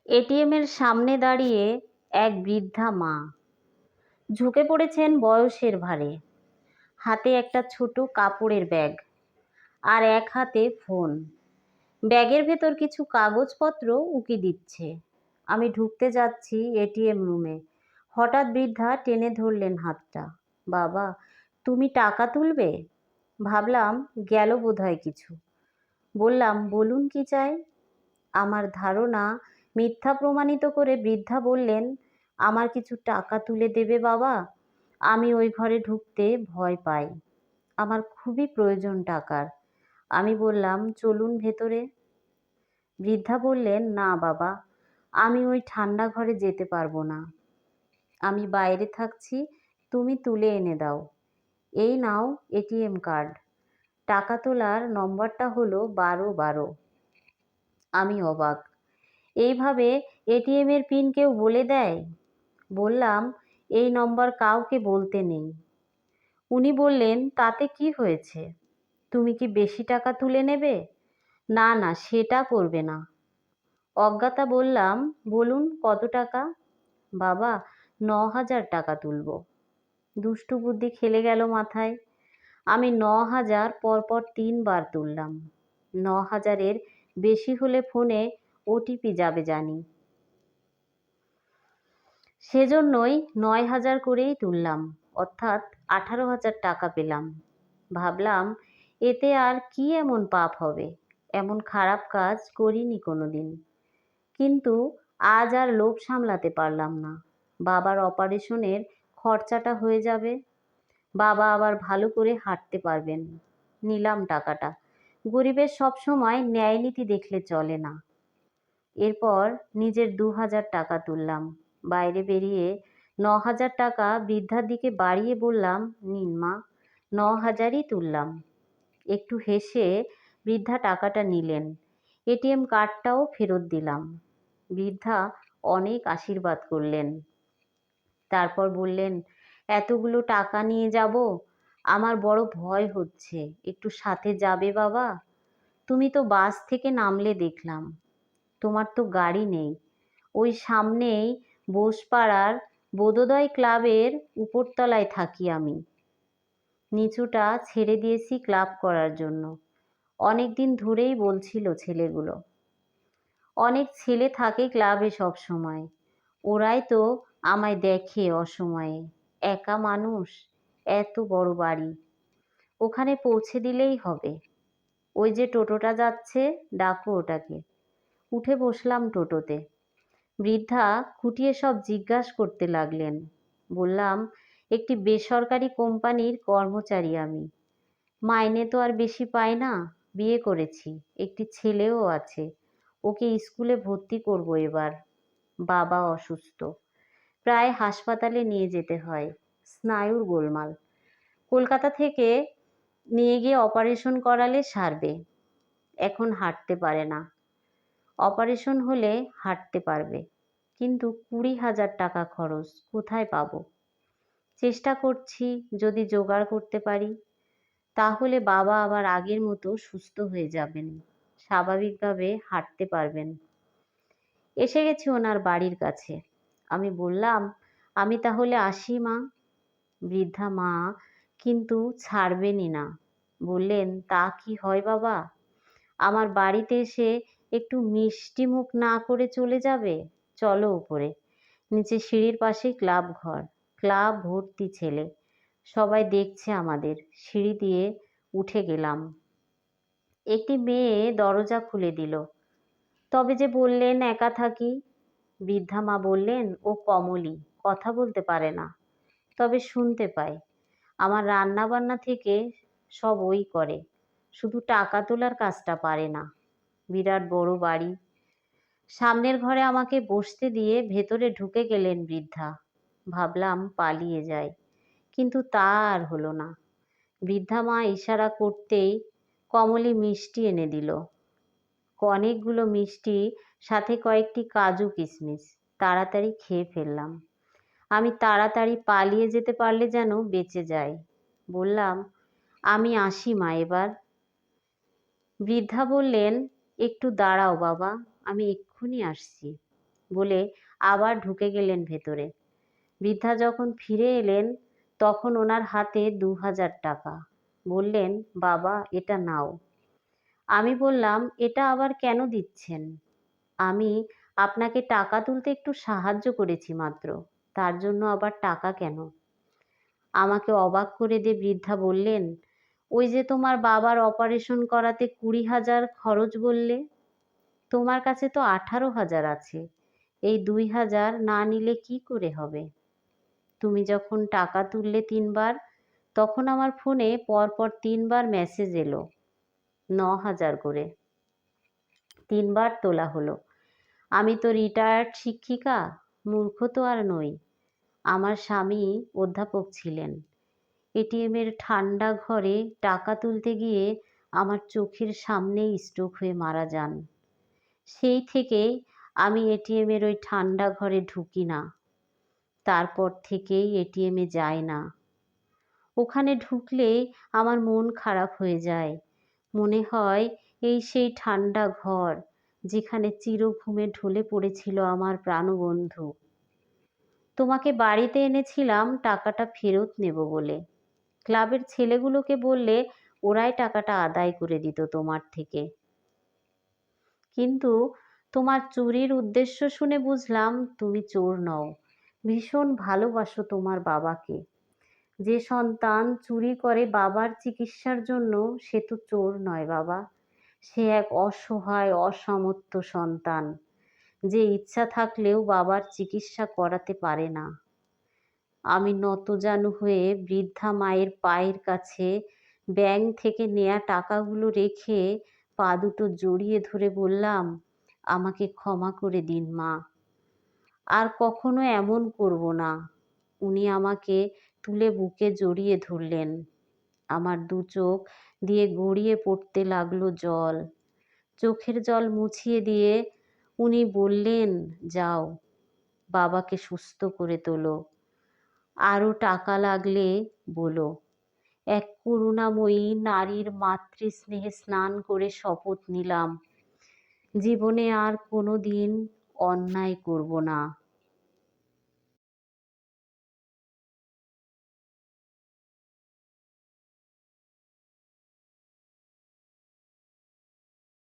এটিএমের সামনে দাঁড়িয়ে এক বৃদ্ধা মা ঝুঁকে পড়েছেন বয়সের ভারে। হাতে একটা ছোট কাপড়ের ব্যাগ আর এক হাতে ফোন। ব্যাগের ভেতর কিছু কাগজপত্র উকি দিচ্ছে। আমি ঢুকতে যাচ্ছি এটিএম রুমে, হঠাৎ বৃদ্ধা টেনে ধরলেন হাতটা। বাবা, তুমি টাকা তুলবে? ভাবলাম গেল বোধহয় কিছু। বললাম, বলুন কি চাই। আমার ধারণা মিথ্যা প্রমাণিত করে বৃদ্ধা বললেন, আমার কিছু টাকা তুলে দেবে বাবা? আমি ওই ঘরে ঢুকতে ভয় পাই। আমার খুবই প্রয়োজন টাকার। আমি বললাম, চলুন ভেতরে। বৃদ্ধা বললেন, না বাবা, আমি ওই ঠান্ডা ঘরে যেতে পারবো না। আমি বাইরে থাকছি, তুমি তুলে এনে দাও। এই নাও এটিএম কার্ড। টাকা তোলার নম্বরটা হলো 1212। আমি অবাক। এইভাবে এটিএমের পিন কেউ বলে দেয়? বললাম, এই নম্বর কাউকে বলতে নেই। উনি বললেন, তাতে কি হয়েছে? তুমি কি বেশি টাকা তুলে নেবে? না না, সেটা করবে না। অজ্ঞাতা বললাম, বলুন কত টাকা? বাবা, 9,000 টাকা তুলব। দুষ্টু বুদ্ধি খেলে গেল মাথায়। আমি 9,000 পরপর 3বার তুললাম। 9,000-এর বেশি হলে ফোনে ওটিপি যাবে জানি, সেজন্যই 9,000 করেই তুললাম, অর্থাৎ 18,000 টাকা পেলাম। ভাবলাম, এতে আর কি এমন পাপ হবে? এমন খারাপ কাজ করিনি কোনোদিন। কিন্তু আজ আর লোভ সামলাতে পারলাম না। বাবার অপারেশনের খরচাটা হয়ে যাবে। বাবা আবার ভালো করে হাঁটতে পারবেন। নিলাম টাকাটা। গরিবের সবসময় ন্যায় নীতি দেখলে চলে না। এরপর নিজের 2,000 টাকা তুললাম। বাইরে বেরিয়ে 9,000 টাকা বৃদ্ধার দিকে বাড়িয়ে বললাম, নিন মা, 9,000ই তুললাম। একটু হেসে বৃদ্ধা টাকাটা নিলেন। এটিএম কার্ডটাও ফেরত দিলাম। বৃদ্ধা অনেক আশীর্বাদ করলেন। তারপর বললেন, এতগুলো টাকা নিয়ে যাব? আমার বড় ভয় হচ্ছে। একটু সাথে যাবে বাবা? তুমি তো বাস থেকে নামলে দেখলাম। তোমার তো গাড়ি নেই। ওই সামনেই বোসপাড়ার বোধোদয় ক্লাবের উপরতলায় থাকি আমি। নিচুটা ছেড়ে দিয়েছি ক্লাব করার জন্য। অনেক দিন ধরেই বলছিল ছেলেগুলো। অনেক ছেলে থাকে ক্লাবে সব সময়। ওরাই তো আমায় দেখে অসময়ে। একা মানুষ, এত বড় বাড়ি। ওখানে পৌঁছে দিলেই হবে। ওই যে টোটোটা যাচ্ছে, ডাকো ওটাকে। উঠে বসলাম টোটোতে। বৃদ্ধা খুঁটিয়ে সব জিজ্ঞাসা করতে লাগলেন। বললাম, একটি বেসরকারি কোম্পানির কর্মচারী আমি। মাইনে তো আর বেশি পাই না। বিয়ে করেছি, একটি ছেলেও আছে। ওকে স্কুলে ভর্তি করব এবার। বাবা অসুস্থ, প্রায় হাসপাতালে নিয়ে যেতে হয়। স্নায়ুর গোলমাল। কলকাতা থেকে নিয়ে গিয়ে অপারেশন করালে সারবে। এখন হাঁটতে পারে না। অপারেশন হলে হাঁটতে পারবে। কিন্তু 20,000 টাকা খরচ, কোথায় পাবো? চেষ্টা করছি, যদি জোগাড় করতে পারি তাহলে বাবা আবার আগের মতো সুস্থ হয়ে যাবেন, স্বাভাবিকভাবে হাঁটতে পারবেন। এসে গেছি ওনার বাড়ির কাছে। আমি বললাম, আমি তাহলে আসি মা। বৃদ্ধা মা কিন্তু ছাড়বেনই না। বললেন, তা কি হয় বাবা? আমার বাড়িতে এসে একটু মিষ্টি মুখ না করে চলে যাবে? চলো উপরে। নিচে সিঁড়ির পাশে ক্লাব ঘর। ক্লাব ভর্তি ছেলে, সবাই দেখছে আমাদের। সিঁড়ি দিয়ে উঠে গেলাম। একটি মেয়ে দরজা খুলে দিল। তবে যে বললেন একা থাকি। বৃদ্ধা মা বললেন, ও কমলি, কথা বলতে পারে না, তবে শুনতে পায়। আমার রান্না বান্না থেকে সব ওই করে, শুধু টাকা তোলার কাজটা পারে না। বিরাট বড় বাড়ি। সামনের ঘরে আমাকে বসতে দিয়ে ভেতরে ঢুকে গেলেন বৃদ্ধা। ভাবলাম পালিয়ে যাই, কিন্তু তা আর হলো না। বৃদ্ধা মা ইশারা করতেই কমলি মিষ্টি এনে দিল। অনেকগুলো মিষ্টি, সাথে কয়েকটি কাজু কিশমিশ। তাড়াতাড়ি খেয়ে ফেললাম। আমি তাড়াতাড়ি পালিয়ে যেতে পারলে যেন বেঁচে যাই। বললাম, আমি আসি মা এবার। বৃদ্ধা বললেন, একটু দাঁড়াও বাবা, আমি এক্ষুনি আসছি। বলে আবার ঢুকে গেলেন ভেতরে। বৃদ্ধা যখন ফিরে এলেন তখন ওনার হাতে ২,০০০ টাকা। বললেন, বাবা এটা নাও। আমি বললাম, এটা আবার কেন দিচ্ছেন? আমি আপনাকে টাকা তুলতে একটু সাহায্য করেছি মাত্র, তার জন্য আবার টাকা কেন? আমাকে অবাক করে দিয়ে বৃদ্ধা বললেন, ওই যে তোমার বাবার অপারেশন করাতে ২০,০০০ খরচ বললে, তোমার কাছে তো ১৮,০০০ আছে। এই ২,০০০ না নিলে কি করে হবে? তুমি যখন টাকা তুললে ৩ বার, তখন আমার ফোনে পরপর ৩ বার মেসেজ এলো ৯,০০০ করে। ৩ বার তোলা হলো। আমি তো রিটায়ার্ড শিক্ষিকা, মূর্খ তো আর নই। আমার স্বামী অধ্যাপক ছিলেন। এটিএমের ঠান্ডা ঘরে টাকা তুলতে গিয়ে আমার চোখের সামনেই স্ট্রোক হয়ে মারা যান। সেই থেকেই আমি এটিএমের ওই ঠান্ডা ঘরে ঢুকি না। তারপর থেকেই এটিএমে যাই না। ওখানে ঢুকলেই আমার মন খারাপ হয়ে যায়। মনে হয় এই সেই ঠান্ডা ঘর যেখানে চিরঘুমে ঢলে পড়েছিল আমার প্রাণবন্ধু। তোমাকে বাড়িতে এনেছিলাম টাকাটা ফেরত নেব বলে। ক্লাবের ছেলেগুলোকে বললে ওরাই টাকাটা আদায় করে দিত তোমার থেকে। কিন্তু তোমার চুরির উদ্দেশ্য শুনে বুঝলাম তুমি চোর নও, ভীষণ ভালোবাসো তোমার বাবাকে। যে সন্তান চুরি করে বাবার চিকিৎসার জন্য, সে তো চোর নয় বাবা, সে এক অসহায় অসমর্থ সন্তান, যে ইচ্ছা থাকলেও বাবার চিকিৎসা করাতে পারে না। আমি নতজানু হয়ে বৃদ্ধা মায়ের পায়ের কাছে ব্যাংক থেকে নেয়া টাকাগুলো রেখে পা দুটো জড়িয়ে ধরে বললাম, আমাকে ক্ষমা করে দিন মা, আর কখনো এমন করব না। উনি আমাকে তুলে বুকে জড়িয়ে ধরলেন। আমার দু চোখ দিয়ে গড়িয়ে পড়তে লাগলো জল। চোখের জল মুছিয়ে দিয়ে উনি বললেন, যাও, বাবাকে সুস্থ করে তোলো। আরও টাকা লাগলে বলো। এক করুণাময়ী নারীর মাতৃস্নেহে স্নান করে শপথ নিলাম, জীবনে আর কোনো দিন অন্যায় করব না।